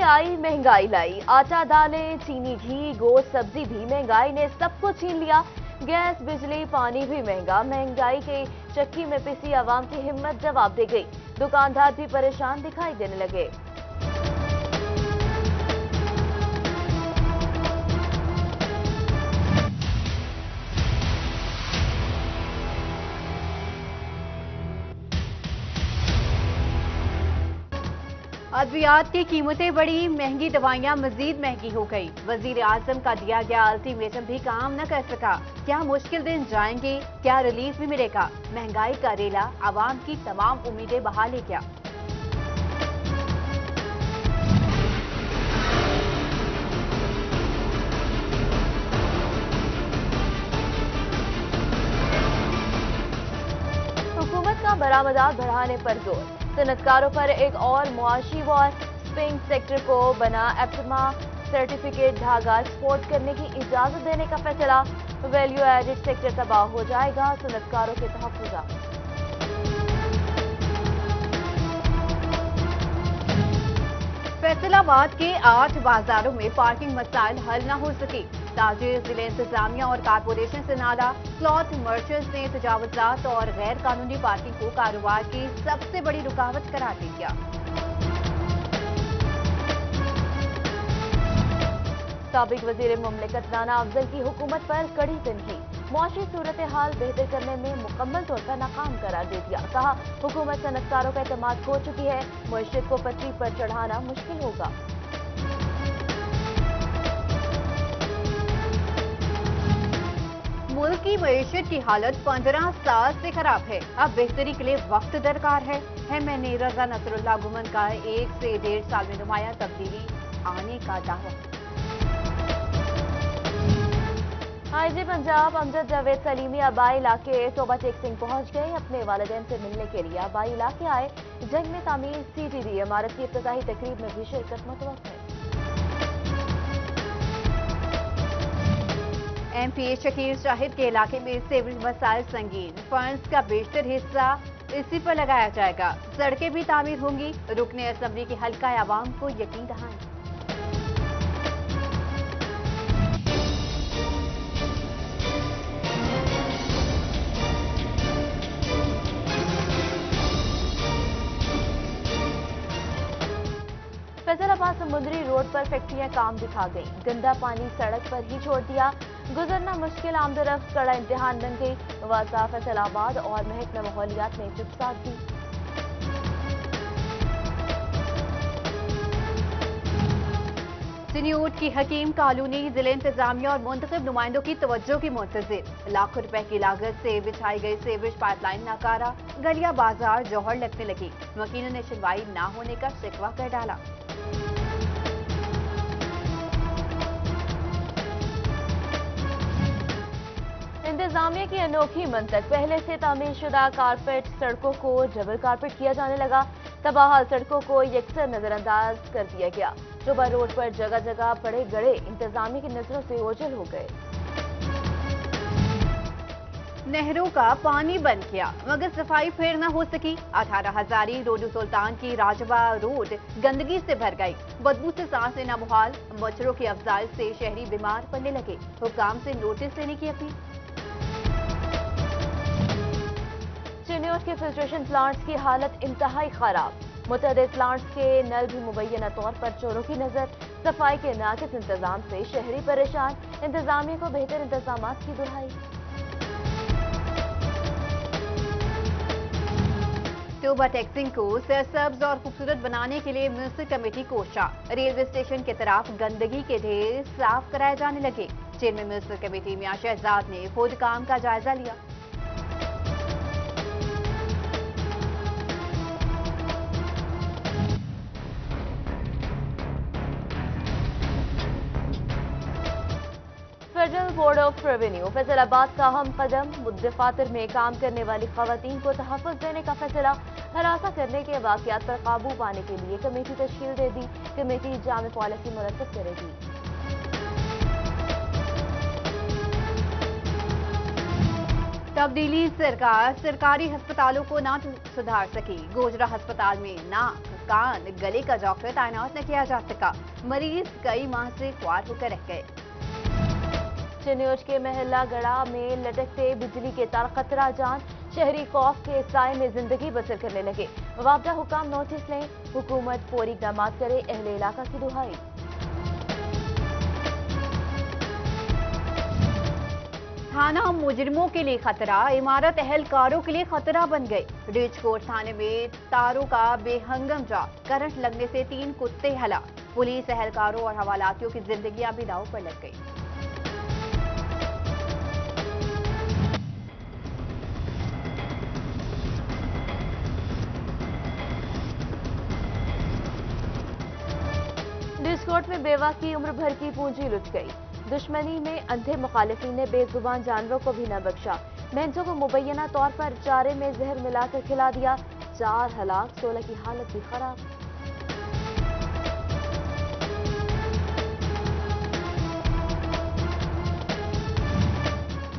आई महंगाई लाई। आटा, दालें, चीनी, घी, गोश्त, सब्जी भी महंगाई ने सब कुछ छीन लिया। गैस, बिजली, पानी भी महंगा। महंगाई की चक्की में पिसी आवाम की हिम्मत जवाब दे गई। दुकानदार भी परेशान दिखाई देने लगे। अद्वियात की कीमतें बढ़ी, महंगी दवाइयां मजीद महंगी हो गई। वजीर आजम का दिया गया अल्टीमेटम भी काम न कर सका। क्या मुश्किल दिन जाएंगे? क्या रिलीफ भी मिलेगा? महंगाई का रेला आवाम की तमाम उम्मीदें बहा ले गया। हुकूमत का बरामदात बढ़ाने पर जोर। सनतकारों पर एक और मुआशी वॉर। स्पिंग सेक्टर को बना एप्टमा सर्टिफिकेट धागा एक्सपोर्ट करने की इजाजत देने का फैसला। वैल्यू एडेड सेक्टर तबाह हो जाएगा। सनतकारों के तहफ्फुज़ात। फैसलाबाद के 8 बाजारों में पार्किंग मसाइल हल न हो सके। ताजिर, जिले इंतजामिया और कारपोरेशन से नारा। स्लॉट मर्चेंट्स ने तजावुजात और गैर कानूनी पार्किंग को कारोबार की सबसे बड़ी रुकावट करार दे दिया। साबिक वजीर मुमलिकत राना अफजल की हुकूमत पर कड़ी तनकीद। मुआशी सूरत हाल बेहतर करने में मुकम्मल तौर पर नाकाम करार दे दिया। कहा, हुकूमत सनतकारों का एतमाद खो चुकी है। मुआशियत को पटरी पर चढ़ाना मुश्किल होगा। मुल्क की मईशत की हालत 15 साल से खराब है। अब बेहतरी के लिए वक्त दरकार है। मैंने रजा नसरुल्लाह गुमन का 1 से 1.5 साल में नुमाया तब्दीली आने का दावा। आईजी पंजाब अमजद जावेद सलीमी आबाई इलाके तोबा टेक सिंह पहुंच गए। अपने वालिदैन से मिलने के लिए आबाई इलाके आए। जंग में तामीर सीटीडी इमारत की इफ्तिताही तकरीब में भी शिरकत मुतवक्किल है। MP शकीर शाहिद के इलाके में सीवरेज मसाइल संगीन। फंड्स का बेशतर हिस्सा इसी पर लगाया जाएगा। सड़कें भी तामीर होंगी। रुकने असेंबली के हल्का आवाम को यकीन दहाएं। फैसलाबाद समुद्री रोड पर फैक्ट्रियां काम दिखा गई। गंदा पानी सड़क पर ही छोड़ दिया। गुजरना मुश्किल, आमदरफ्त कड़ा इम्तिहान बन गई। वासा, फैसलाबाद और महकमा माहौलियात ने चुप साथ दी। चिन्यूट की हकीम कॉलोनी जिले इंतजामिया और मुंतखब नुमाइंदों की तवज्जो की मुंतजिर। लाखों रुपए की लागत से बिछाई गई सीवरेज पाइपलाइन नाकारा। गलिया बाजार जौहर लगने लगी। वकीलों ने सुनवाई न होने का शिकवा कर डाला। इंतजामिया की अनोखी मंतक। पहले से तामीर शुदा कारपेट सड़कों को डबल कारपेट किया जाने लगा। तबाहाल सड़कों को यकसर नजरअंदाज कर दिया गया। टोबा रोड पर जगह जगह पड़े गड़े इंतजामिया की नजरों से ओझल हो गए। नहरों का पानी बंद किया मगर सफाई फिर न हो सकी। 18 हजारी रोडू सुल्तान की राजबा रोड गंदगी से भर गई। बदबू से सांस लेना मुहाल। मच्छरों की अफजाइश से शहरी बीमार पड़ने लगे। हुक्काम से नोटिस लेने की अपील। चिन्यूट के फिल्ट्रेशन प्लांट्स की हालत इंतहाई खराब। मुतअद्दिद प्लांट्स के नल भी मुबैना तौर पर चोरों की नजर। सफाई के नाकिस इंतजाम से शहरी परेशान। इंतजामिया को बेहतर इंतजामात की दुहाई। टोबा टेक्सिंग को सरसब्ज और खूबसूरत बनाने के लिए म्यूनिसिपल कमेटी कोशा। रेलवे स्टेशन के तरफ गंदगी के ढेर साफ कराए जाने लगे। चेयरमैन म्यूनिसिपल कमेटी मियां शहजाद ने खुद काम का जायजा लिया। Federal board of revenue Faisalabad का अहम कदम। दफातर में काम करने वाली खवातीन को तहफ़्फ़ुज़ देने का फैसला। हरासा करने के वाक़यात पर काबू पाने के लिए कमेटी तश्कील दे दी। कमेटी जामे पॉलिसी मुरतब करेगी। तब्दीली सरकार सरकारी अस्पतालों को ना सुधार सकी। गोजरा अस्पताल में नाक, कान, गले का डॉक्टर तैनात न किया जा सका। मरीज कई माह से ख्वार होकर रह गए। चिन्योज के महल्ला गड़ा में लटकते बिजली के तार, खतरा जान। शहरी खौफ के साए में जिंदगी बसर करने लगे। मुआवजा हुकाम नोटिस लें, हुकूमत फौरी इक़दामात करे, अहले इलाका की दुहाई। थाना मुजरिमों के लिए खतरा, इमारत अहलकारों के लिए खतरा बन गई। रिचकोट थाने में तारों का बेहंगम जाल, करंट लगने से 3 कुत्ते हलाक। पुलिस, अहलकारों और हवालातियों की जिंदगियां भी दांव पर लग गई। रिचकोट में बेवा की उम्र भर की पूंजी लुट गई। दुश्मनी में अंधे मुखालिफिन ने बेजुबान जानवरों को भी न बख्शा। भैंसों को मुबैना तौर पर चारे में जहर मिलाकर खिला दिया। 4 हलाक, 16 की हालत भी खराब।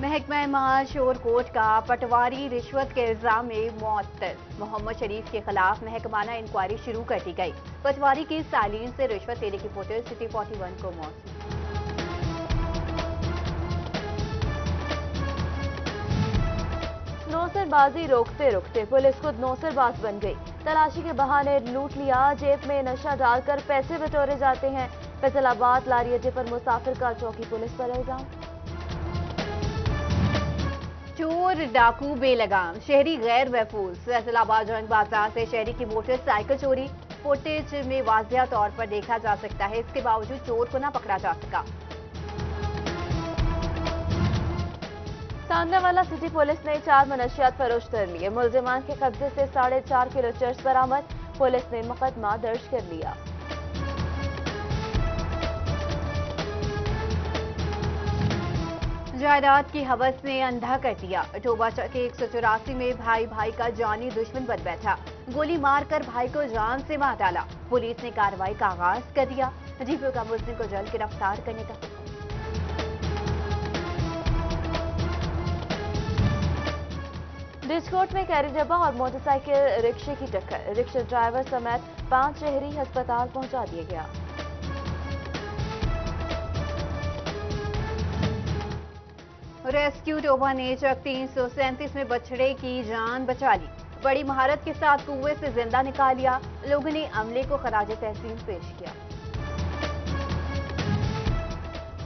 महकमा माल शोरकोट का पटवारी रिश्वत के इल्जाम में मुअत्तल। मोहम्मद शरीफ के खिलाफ महकमाना इंक्वायरी शुरू कर दी गई। पटवारी की सालीन से रिश्वत लेने की फुटेज सिटी 41 को मौसूल। नौसरबाजी रोकते रोकते पुलिस खुद नौसरबाज बन गई। तलाशी के बहाने लूट लिया, जेब में नशा डालकर पैसे बटोरे जाते हैं। फैसलाबाद लारी अड्डे पर मुसाफिर का चौकी पुलिस पर इल्जाम। चोर डाकू बेलगाम, शहरी गैर महफूज। फैसलाबाद जंग बाजार से शहरी की मोटरसाइकिल चोरी, फुटेज में वाजिया तौर पर देखा जा सकता है। इसके बावजूद चोर को न पकड़ा जा सका। तांदावाला सिटी पुलिस ने 4 मनशियात फरोख्त कर लिए। मुलजिमान के कब्जे से 4.5 किलो चर्स बरामद। पुलिस ने मुकदमा दर्ज कर लिया। जायदाद की हवस ने अंधा कर दिया। टोबा के 184 में भाई भाई का जानी दुश्मन बन बैठा। गोली मारकर भाई को जान से मार डाला। पुलिस ने कार्रवाई का आगाज कर दिया। डीपीओ का मुलजिम को जल्द गिरफ्तार करने का हुक्म। रिचकोट में कैरी डब्बा और मोटरसाइकिल रिक्शे की टक्कर, रिक्शा ड्राइवर समेत 5 शहरी अस्पताल पहुंचा दिया गया। रेस्क्यू टोबा ने चक 337 में बछड़े की जान बचा ली। बड़ी महारत के साथ कुएं से जिंदा निकाल लिया। लोगों ने अमले को खराज तहसीन पेश किया।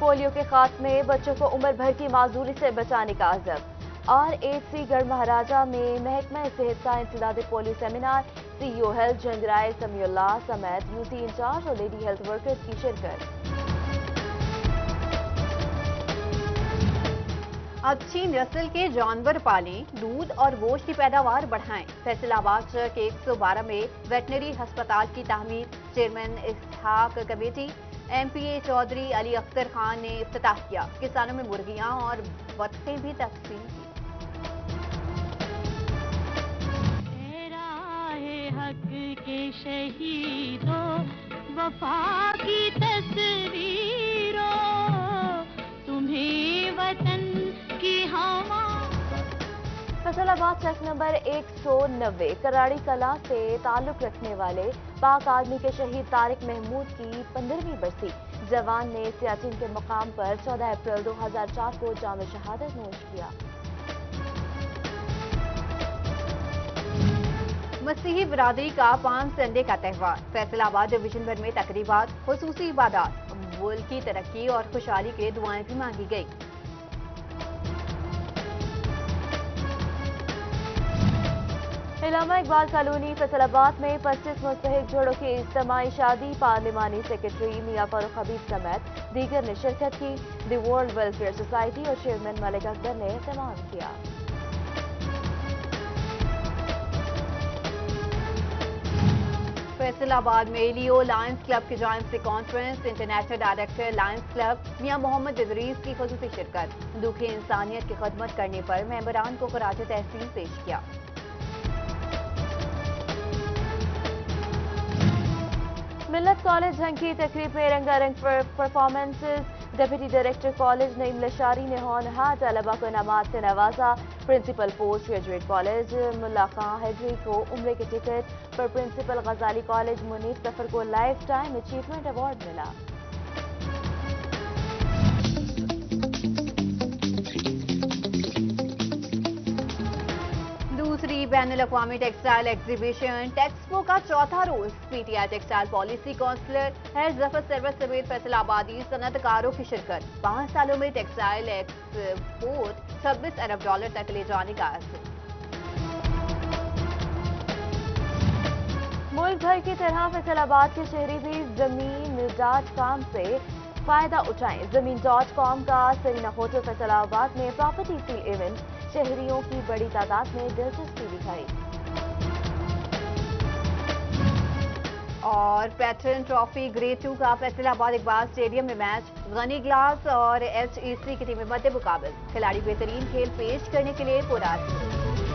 पोलियो के खात्मे, बच्चों को उम्र भर की माजूरी से बचाने का अज़म। RHC गढ़ महाराजा में महकमा सेहत का इंसदाद पोलियो सेमिनार, CEO हेल्थ जंगराय समीउल्लाह समेत UC इंचार्ज और लेडी हेल्थ वर्कर्स की शिरकत। अच्छी नस्ल के जानवर पालें, दूध और गोश्त की पैदावार बढ़ाएं। फैसलाबाद के 112 में वेटनरी अस्पताल की तामीर, चेयरमैन इसहाक कमेटी MPA चौधरी अली अख्तर खान ने इफ्तिताह किया। किसानों में मुर्गियां और बत्खें भी तकसीम की। हक के शहीदों, वफा की तस्वीरों, तुम्हें वतन की हवा। फैसलाबाद चेक नंबर 190 कराड़ी कला से ताल्लुक रखने वाले पाक आर्मी के शहीद तारिक महमूद की 15वीं बरसी। जवान ने सियाचिन के मुकाम पर 14 अप्रैल 2004 को जाम शहादत नोश किया। मसीही बिरादरी का पाम संडे का त्यौहार, फैसलाबाद डिवीजन भर में तकरीबात, खुसूसी इबादत, मुल्क की तरक्की और खुशहाली के लिए दुआएं भी मांगी गई। इलामा इकबाल कॉलोनी फैसलाबाद में 25 मुस्तहिक जोड़ों की इज्तिमाई शादी, पार्लिमानी सेक्रेटरी मियां फारूक हबीब समेत दीगर ने शिरकत की। द वर्ल्ड वेलफेयर सोसाइटी और चेयरमैन मलिक अकबर ने एहतमाम किया। फैसलाबाद में लियो लायंस क्लब की जानिब से conference, international director lions club Mian Mohammad Idrees की खुसूसी शिरकत। दुखी इंसानियत की खदमत करने पर मेंबरान को खराज तहसीन पेश किया। मिल्लत कॉलेज झंग की तकरीब में रंगारंग performances, deputy director college Naeem Lashari ने होनहार तलबा को इनामात से नवाजा। प्रिंसिपल पोस्ट ग्रेजुएट कॉलेज मुल्ला खां हैदरी को उम्र के टिकट पर प्रिंसिपल गजाली कॉलेज मुनीफ सफर को लाइफ टाइम अचीवमेंट अवार्ड मिला। दूसरी बैनुल-अक़वामी टेक्सटाइल एग्जीबिशन टेक्सपो का चौथा रोज पीटीआई टेक्सटाइल पॉलिसी काउंसलर हैर जफर सरवत समेत फैसलाबादी सनतकारों की शिरकत। 5 सालों में टेक्सटाइल एक्सपोर्ट $26 अरब तक ले जाने का अज़्म। मुल्क भर की तरह फैसलाबाद के शहरी भी ज़मीन.com से फायदा उठाएं। ज़मीन.com का सरीना होटल फैसलाबाद में प्रॉपर्टी सील इवेंट शहरियों की बड़ी तादाद में दिलचस्पी दिखाई। और पैटर्न ट्रॉफी ग्रेड 2 का फैसलाबाद इकबाल स्टेडियम में मैच गनी ग्लास और HEC की टीमें मध्य मुकाबल। खिलाड़ी बेहतरीन खेल पेश करने के लिए पुरस्कार।